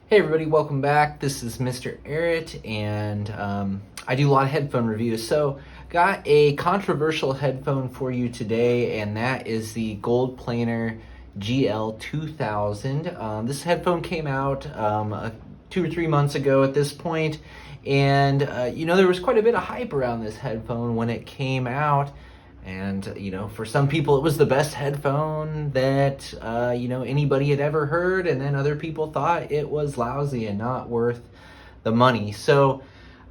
Hey everybody, welcome back. This is Mr. Errett, and I do a lot of headphone reviews. So, got a controversial headphone for you today, and that is the Gold Planar GL2000. This headphone came out 2 or 3 months ago at this point, and there was quite a bit of hype around this headphone when it came out. And, for some people, it was the best headphone that, anybody had ever heard. And then other people thought it was lousy and not worth the money. So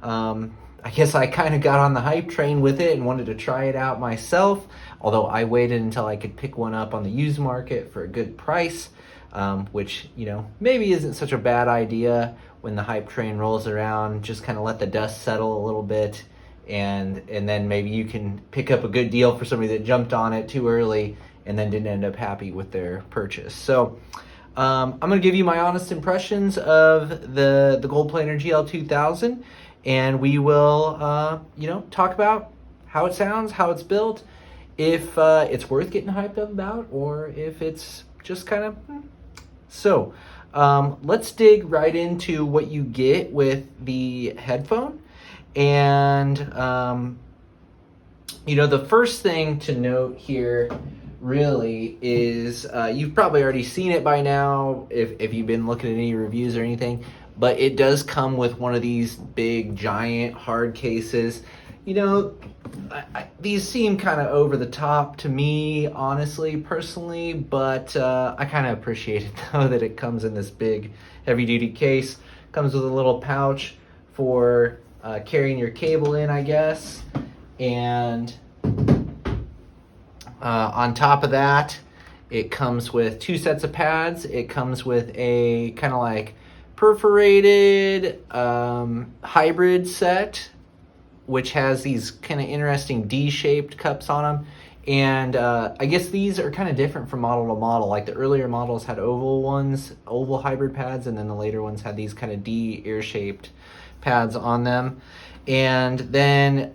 I guess I kind of got on the hype train with it and wanted to try it out myself. Although I waited until I could pick one up on the used market for a good price, which, maybe isn't such a bad idea when the hype train rolls around. Just kind of let the dust settle a little bit. And then maybe you can pick up a good deal for somebody that jumped on it too early and then didn't end up happy with their purchase. So I'm going to give you my honest impressions of the Gold Planar GL2000, and we will talk about how it sounds, how it's built, if it's worth getting hyped up about, or if it's just kind of So let's dig right into what you get with the headphone. And, the first thing to note here really is you've probably already seen it by now if you've been looking at any reviews or anything, but it does come with one of these big, giant, hard cases. These seem kind of over the top to me, honestly, personally, but I kind of appreciate it, though, that it comes in this big, heavy-duty case. Comes with a little pouch for carrying your cable in, I guess. And on top of that, it comes with 2 sets of pads. It comes with a kind of like perforated hybrid set, which has these kind of interesting D-shaped cups on them. And I guess these are kind of different from model to model. Like the earlier models had oval hybrid pads, and then the later ones had these kind of D ear-shaped pads on them. And then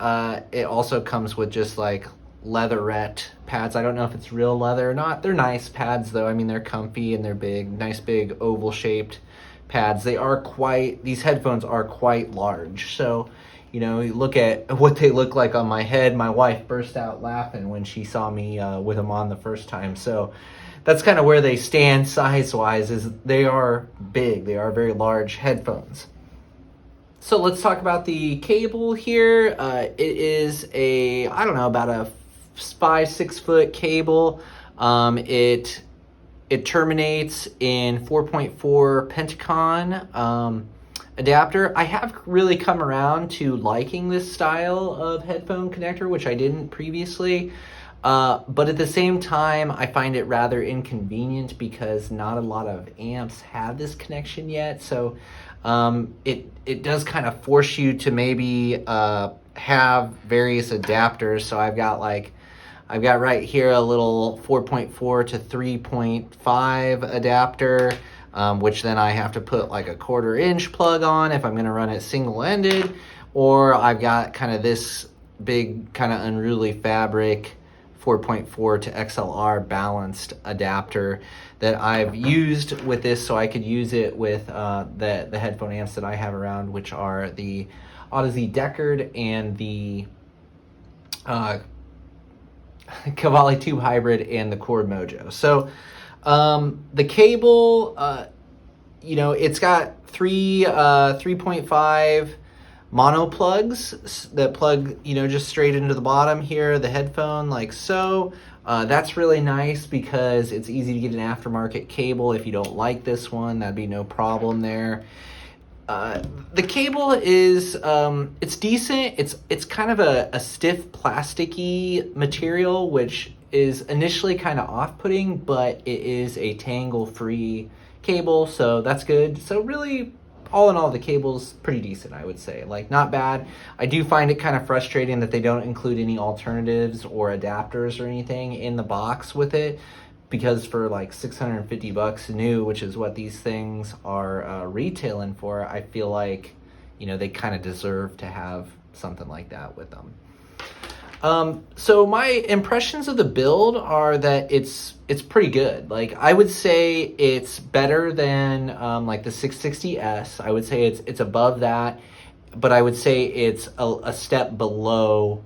it also comes with just like leatherette pads. I don't know if it's real leather or not. They're nice pads though. I mean, they're comfy and they're big, nice big oval shaped pads. These headphones are quite large. So, you look at what they look like on my head. My wife burst out laughing when she saw me with them on the first time. So that's kind of where they stand size-wise, is they are big. They are very large headphones. So let's talk about the cable here. It is about a 5-6 foot cable. It terminates in 4.4 Pentagon adapter. I have really come around to liking this style of headphone connector, which I didn't previously. But at the same time, I find it rather inconvenient because not a lot of amps have this connection yet. So it does kind of force you to maybe have various adapters. So I've got right here a little 4.4 to 3.5 adapter, which then I have to put like a 1/4 inch plug on if I'm going to run it single-ended. Or I've got kind of this big kind of unruly fabric 4.4 to XLR balanced adapter that I've used with this, so I could use it with the headphone amps that I have around, which are the Audeze Deckard and the Cavalli Tube Hybrid and the Cord Mojo. So the cable, it's got 3.5 mono plugs that plug, just straight into the bottom here, the headphone, like so. That's really nice because it's easy to get an aftermarket cable. If you don't like this one, that'd be no problem there. The cable is, it's decent. It's kind of a stiff plasticky material, which is initially kind of off-putting, but it is a tangle-free cable, so that's good. So really, all in all, the cable's pretty decent, I would say. Like, not bad. I do find it kind of frustrating that they don't include any alternatives or adapters or anything in the box with it, because for like $650 new, which is what these things are retailing for, I feel like, they kind of deserve to have something like that with them. So my impressions of the build are that it's pretty good. Like, I would say it's better than like the 660S. I would say it's above that, but I would say it's a step below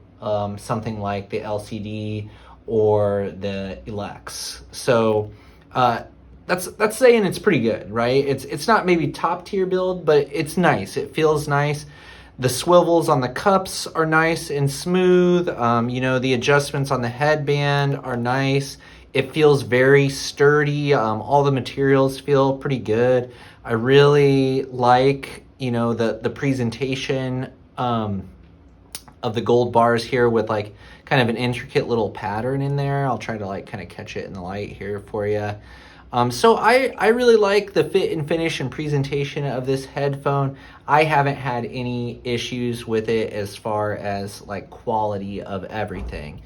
something like the LCD or the Elex. So that's saying it's pretty good, right? It's not maybe top tier build, but it's nice. It feels nice. The swivels on the cups are nice and smooth. The adjustments on the headband are nice. It feels very sturdy. All the materials feel pretty good. I really like, the presentation of the gold bars here with like kind of an intricate little pattern in there. I'll try to like kind of catch it in the light here for you. So I really like the fit and finish and presentation of this headphone. I haven't had any issues with it as far as like quality of everything.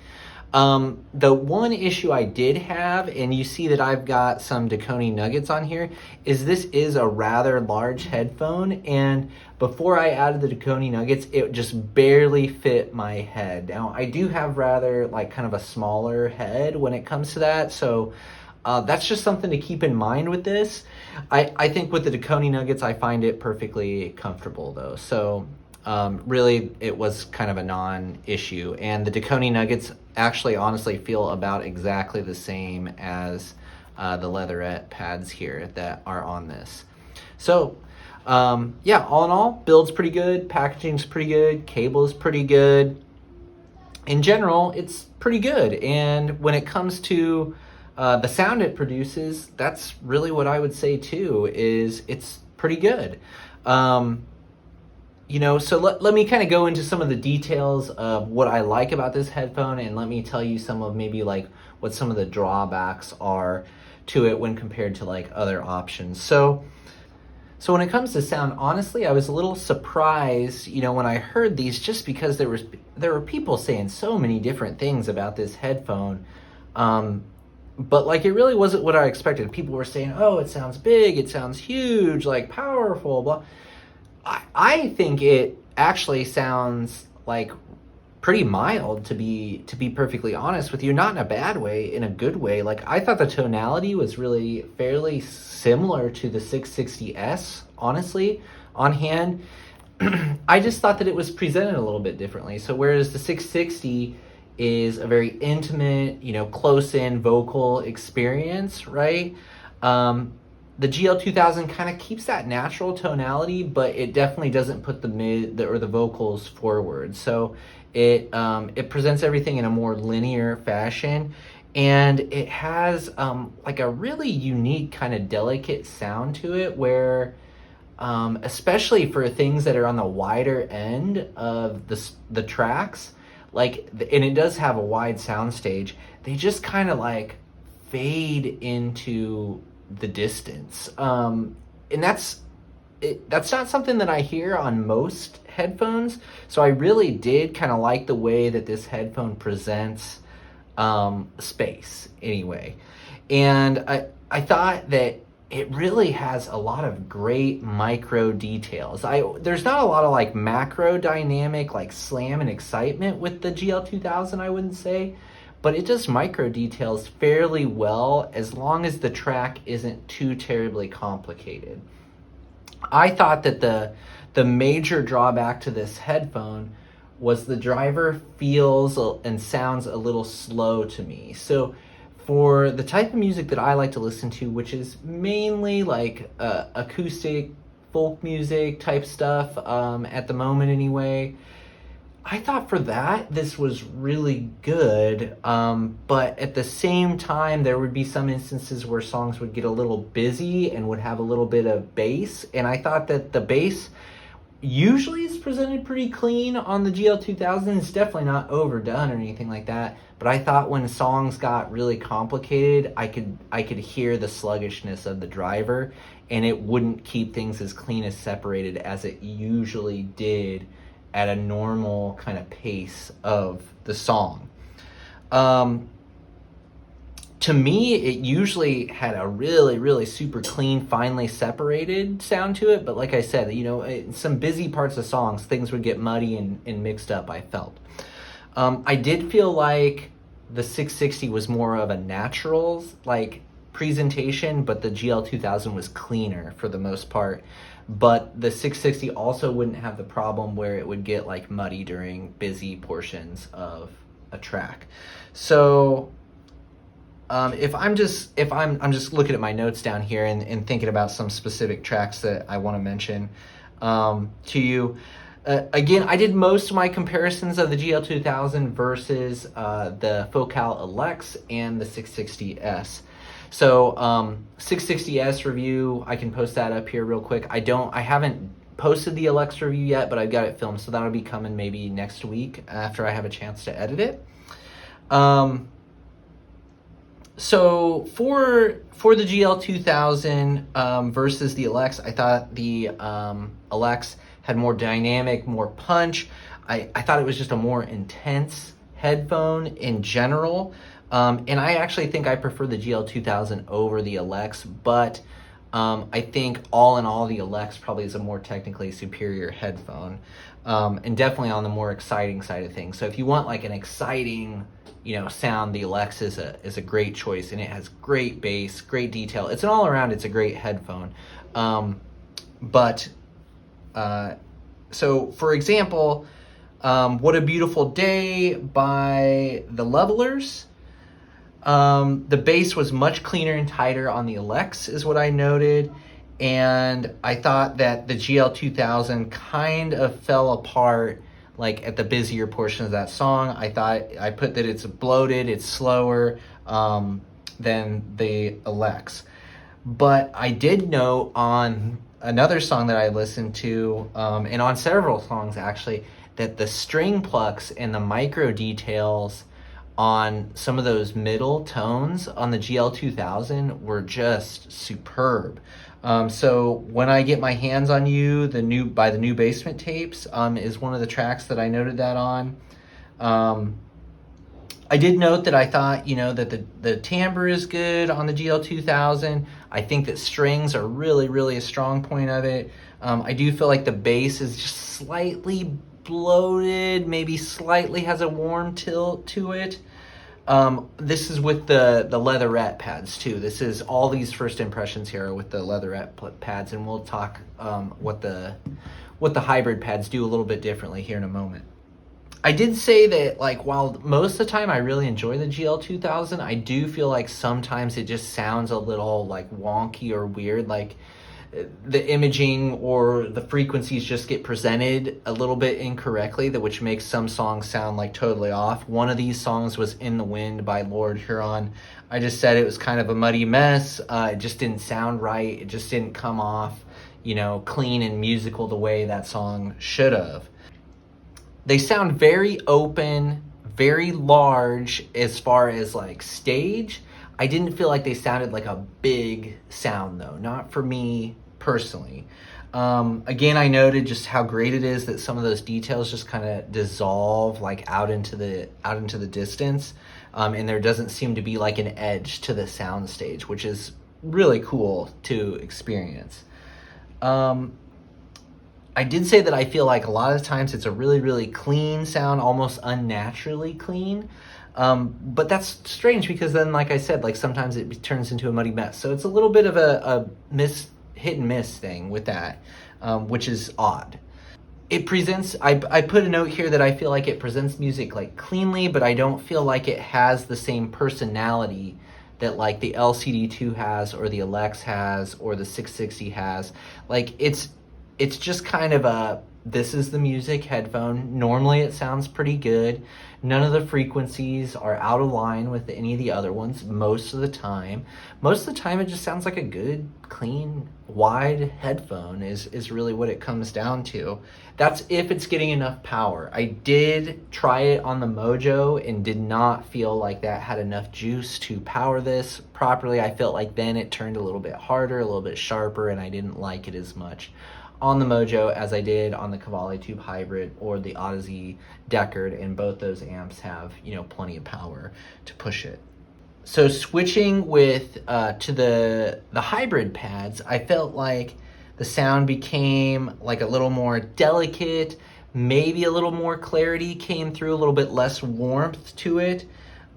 The one issue I did have, and you see that I've got some Dakoni nuggets on here, is this is a rather large headphone, and before I added the Dakoni nuggets, it just barely fit my head. Now, I do have rather like kind of a smaller head when it comes to that, so that's just something to keep in mind with this. I think with the Dakoni nuggets, I find it perfectly comfortable though. So really, it was kind of a non-issue. And the Dakoni nuggets actually honestly feel about exactly the same as the leatherette pads here that are on this. So yeah, all in all, build's pretty good, packaging's pretty good, cable's pretty good. In general, it's pretty good. And when it comes to the sound it produces, that's really what I would say too, is it's pretty good. So let me kind of go into some of the details of what I like about this headphone, and let me tell you some of maybe like what some of the drawbacks are to it when compared to like other options. So when it comes to sound, honestly, I was a little surprised, when I heard these, just because there were people saying so many different things about this headphone. But like, it really wasn't what I expected. People were saying, oh, it sounds big, it sounds huge, like powerful, blah. I think it actually sounds like pretty mild, to be perfectly honest with you. Not in a bad way, in a good way. Like, I thought the tonality was really fairly similar to the 660S, honestly, on hand. I just thought that it was presented a little bit differently. So whereas the 660 is a very intimate, close-in vocal experience, right? The GL2000 kind of keeps that natural tonality, but it definitely doesn't put the vocals forward. So it presents everything in a more linear fashion, and it has like a really unique kind of delicate sound to it, where especially for things that are on the wider end of the tracks, like, and it does have a wide soundstage, they just kind of like fade into the distance. And that's not something that I hear on most headphones. So I really did kind of like the way that this headphone presents space anyway. And I thought that it really has a lot of great micro details. There's not a lot of like macro dynamic, like slam and excitement with the GL2000, I wouldn't say, but it does micro details fairly well, as long as the track isn't too terribly complicated. I thought that the major drawback to this headphone was the driver feels and sounds a little slow to me. So for the type of music that I like to listen to, which is mainly like acoustic folk music type stuff at the moment anyway, I thought for that this was really good, but at the same time there would be some instances where songs would get a little busy and would have a little bit of bass, and I thought that the bass usually is presented pretty clean on the GL2000. It's definitely not overdone or anything like that, but I thought when songs got really complicated, I could hear the sluggishness of the driver, and it wouldn't keep things as clean as separated as it usually did at a normal kind of pace of the song. To me, it usually had a really, really super clean, finely separated sound to it. But like I said, in some busy parts of songs, things would get muddy and mixed up, I felt. I did feel like the 660 was more of a natural like presentation, but the GL2000 was cleaner for the most part. But the 660 also wouldn't have the problem where it would get like muddy during busy portions of a track. So if I'm just looking at my notes down here and thinking about some specific tracks that I want to mention to you. Again, I did most of my comparisons of the GL2000 versus the Focal Alex and the 660S. So 660S review, I can post that up here real quick. I haven't posted the Alex review yet, but I've got it filmed, so that'll be coming maybe next week after I have a chance to edit it. So for the GL2000 versus the Alex, I thought the Alex had more dynamic, more punch. I thought it was just a more intense headphone in general. And I actually think I prefer the GL2000 over the Alex, but I think all in all, the Alex probably is a more technically superior headphone, and definitely on the more exciting side of things. So if you want like an exciting, sound, the Alex is a great choice, and it has great bass, great detail. It's an all around, it's a great headphone. So for example, What a Beautiful Day by the Levelers. The bass was much cleaner and tighter on the Alex is what I noted. And I thought that the GL2000 kind of fell apart like at the busier portion of that song. I put that it's bloated, it's slower than the Alex. But I did note on another song that I listened to, and on several songs actually, that the string plucks and the micro details on some of those middle tones on the GL2000 were just superb. So When I Get My Hands on You, the New Basement Tapes, is one of the tracks that I noted that on. I did note that I thought, that the timbre is good on the GL2000. I think that strings are really, really a strong point of it. I do feel like the bass is just slightly bloated, maybe slightly has a warm tilt to it. This is with the leatherette pads too. This is all these first impressions here are with the leatherette pads, and we'll talk what the hybrid pads do a little bit differently here in a moment. I did say that, like, while most of the time I really enjoy the GL2000, I do feel like sometimes it just sounds a little like wonky or weird, like the imaging or the frequencies just get presented a little bit incorrectly, which makes some songs sound like totally off. One of these songs was In the Wind by Lord Huron. I just said it was kind of a muddy mess. It just didn't sound right. It just didn't come off, clean and musical the way that song should have. They sound very open, very large as far as like stage. I didn't feel like they sounded like a big sound though, not for me personally. Again, I noted just how great it is that some of those details just kind of dissolve like out into the distance, and there doesn't seem to be like an edge to the sound stage, which is really cool to experience. I did say that I feel like a lot of times it's a really, really clean sound, almost unnaturally clean. But that's strange because then, like I said, like sometimes it turns into a muddy mess. So it's a little bit of a hit and miss thing with that, which is odd. It presents, I put a note here that I feel like it presents music like cleanly, but I don't feel like it has the same personality that like the LCD2 has or the Alex has or the 660 has. Like it's just kind of this is the music headphone. Normally it sounds pretty good. None of the frequencies are out of line with any of the other ones most of the time. Most of the time it just sounds like a good, clean, wide headphone is really what it comes down to. That's if it's getting enough power. I did try it on the Mojo and did not feel like that had enough juice to power this properly. I felt like then it turned a little bit harder, a little bit sharper, and I didn't like it as much on the Mojo as I did on the Cavalli Tube Hybrid or the Odyssey Deckard, and both those amps have, plenty of power to push it. So switching to the hybrid pads, I felt like the sound became like a little more delicate, maybe a little more clarity came through, a little bit less warmth to it.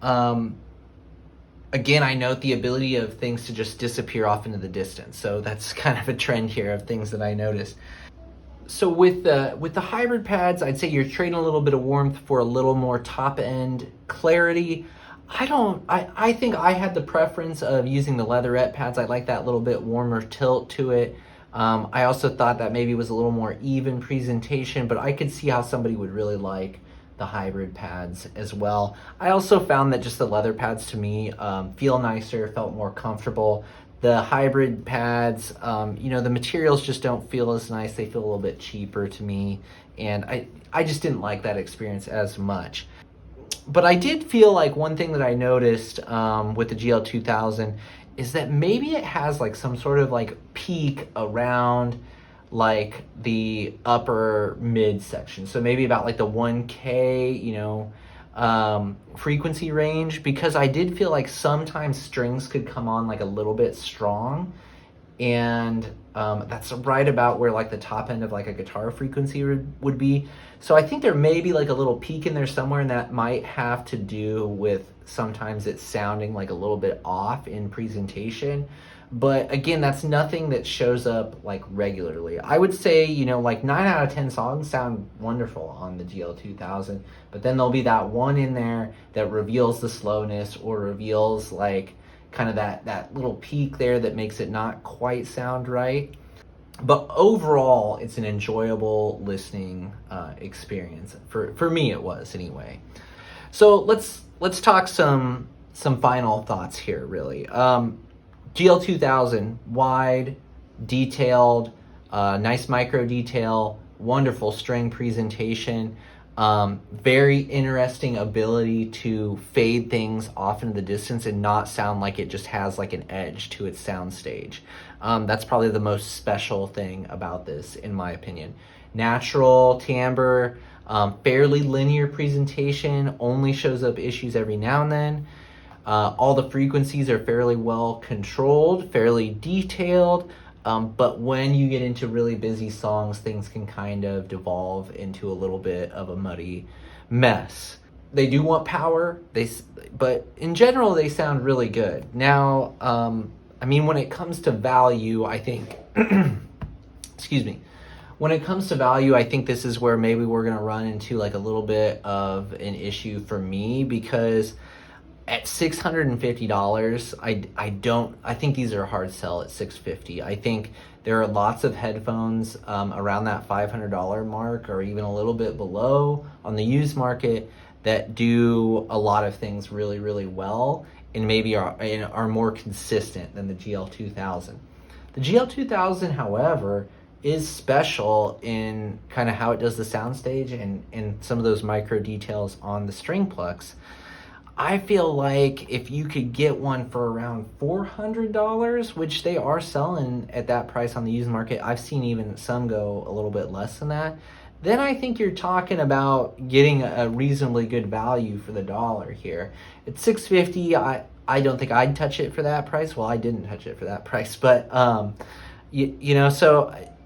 Again, I note the ability of things to just disappear off into the distance. So that's kind of a trend here of things that I noticed. So with the hybrid pads, I'd say you're trading a little bit of warmth for a little more top end clarity. I think I had the preference of using the leatherette pads. I like that little bit warmer tilt to it. I also thought that maybe was a little more even presentation, but I could see how somebody would really like the hybrid pads as well. I also found that just the leather pads to me feel nicer, felt more comfortable. The hybrid pads, the materials just don't feel as nice. They feel a little bit cheaper to me, and I just didn't like that experience as much. But I did feel like one thing that I noticed with the GL2000 is that maybe it has like some sort of like peak around like the upper mid section. So maybe about like the 1K, frequency range, because I did feel like sometimes strings could come on like a little bit strong, and that's right about where like the top end of like a guitar frequency would be. So I think there may be like a little peak in there somewhere, and that might have to do with sometimes it's sounding like a little bit off in presentation. But again, that's nothing that shows up like regularly. I would say, like 9 out of 10 songs sound wonderful on the GL2000, but then there'll be that one in there that reveals the slowness or reveals like kind of that little peak there that makes it not quite sound right. But overall, it's an enjoyable listening experience. For me, it was anyway. So let's talk some final thoughts here, really. GL2000, wide, detailed, nice micro detail, wonderful string presentation, very interesting ability to fade things off into the distance and not sound like it just has like an edge to its sound stage. That's probably the most special thing about this, in my opinion. Natural timbre, fairly linear presentation, only shows up issues every now and then. All the frequencies are fairly well controlled, fairly detailed, but when you get into really busy songs, things can kind of devolve into a little bit of a muddy mess. They do want power, but in general, they sound really good. Now, when it comes to value, I think, excuse me, when it comes to value, I think this is where maybe we're going to run into like a little bit of an issue for me, because at $650, I think these are a hard sell at $650. I think there are lots of headphones around that $500 mark or even a little bit below on the used market that do a lot of things really, really well and maybe are more consistent than the GL2000. The GL2000, however, is special in kind of how it does the soundstage and some of those micro details on the string plucks. I feel like if you could get one for around $400, which they are selling at that price on the used market, I've seen even some go a little bit less than that, then I think you're talking about getting a reasonably good value for the dollar here. At $650, I don't think I'd touch it for that price. Well, I didn't touch it for that price, but so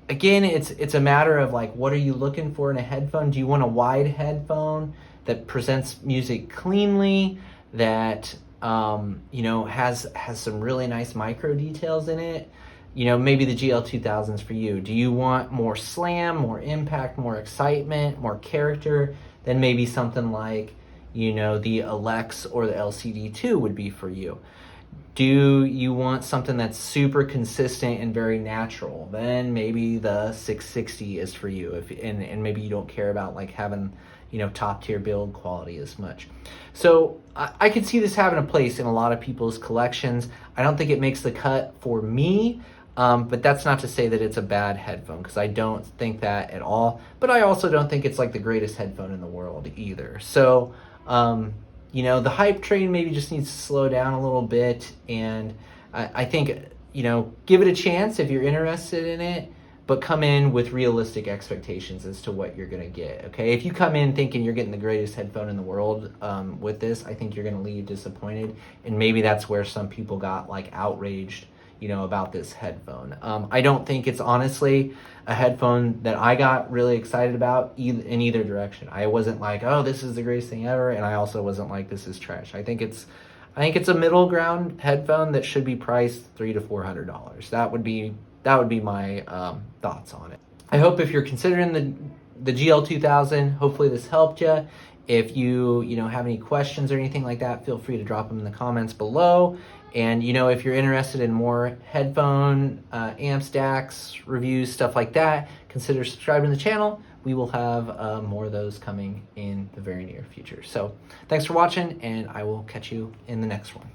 again, it's a matter of like, what are you looking for in a headphone? Do you want a wide headphone that presents music cleanly, that has some really nice micro details in it? Maybe the GL2000's for you. Do you want more slam, more impact, more excitement, more character? Then maybe something like the Alex or the LCD2 would be for you. Do you want something that's super consistent and very natural? Then maybe the 660 is for you. And maybe you don't care about like having top tier build quality as much. So I could see this having a place in a lot of people's collections. I don't think it makes the cut for me, but that's not to say that it's a bad headphone, because I don't think that at all. But I also don't think it's like the greatest headphone in the world either. So the hype train maybe just needs to slow down a little bit, and I think give it a chance if you're interested in it, but come in with realistic expectations as to what you're going to get, okay? If you come in thinking you're getting the greatest headphone in the world with this, I think you're going to leave disappointed, and maybe that's where some people got like outraged, about this headphone. I don't think it's honestly a headphone that I got really excited about in either direction. I wasn't like, oh, this is the greatest thing ever, and I also wasn't like, this is trash. I think it's a middle ground headphone that should be priced $300 to $400. That would be my thoughts on it. I hope if you're considering the GL2000, hopefully this helped you. If you have any questions or anything like that, feel free to drop them in the comments below. And if you're interested in more headphone amp stacks, reviews, stuff like that, consider subscribing to the channel. We will have more of those coming in the very near future. So thanks for watching, and I will catch you in the next one.